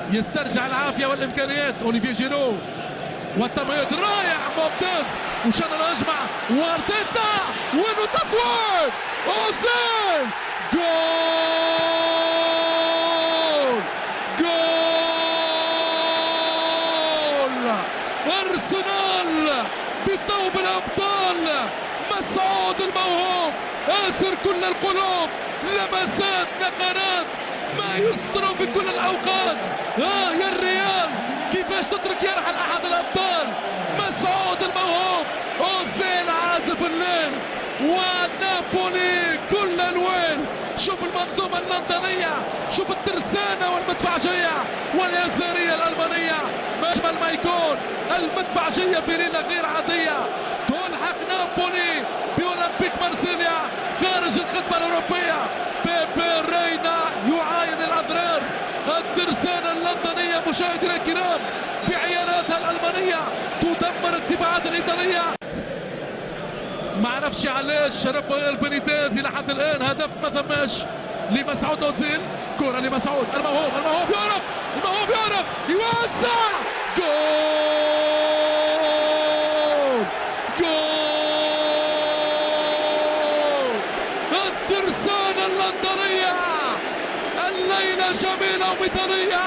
يسترجع العافية والإمكانيات أوليفيه جيرو والتمرير رائع ممتاز وشان الأجمع وارتيتا وينو التصوير أوزيل جول جول أرسنال بثوب الأبطال مسعود الموهوب آسر كل القلوب لمسات نقرات ما يسطر في كل الأوقات يا الريال كيفاش تترك يرحل أحد الأبطال مسعود الموهوب أوزيل عازف الليل ونابولي كل الويل شوف المنظومة اللندنية شوف الترسانة والمدفعجية واليسارية الألمانية أجمل ما يكون المدفعجية في ليلة غير عادية تلحق نابولي بأولمبيك مارسيليا خارج الخدمة الأوروبية بيبي رينا يعاين الأضرار الترسانة اللندنية مشاهدينا الكرام بعياراتها الألمانية تدمر الدفاعات الإيطالية ما عرفش علاش رافائيل بينيتيز إلى حد الآن هدف ما ثماش لمسعود أوزيل كرة لمسعود الموهوب يهرب الموهوب يهرب يوسع جول جول الترسانة اللندنية الليلة جميلة ومثالية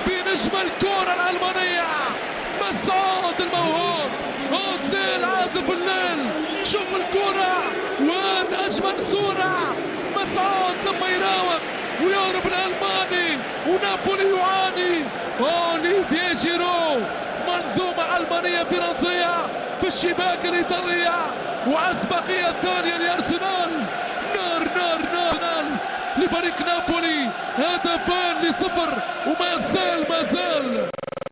بنجم الكرة الألمانية مسعود الموهوب أوزيل عازف الليل شوف الكرة واد أجمل صورة مسعود لما يراوغ ويهرب الألماني ونابولي يعاني أوليفيه جيرو منظومة ألمانية فرنسية في الشباك الإيطالية وأسبقية ثانية لأرسنال نار لفريق نابولي هدفان لصفر وما زال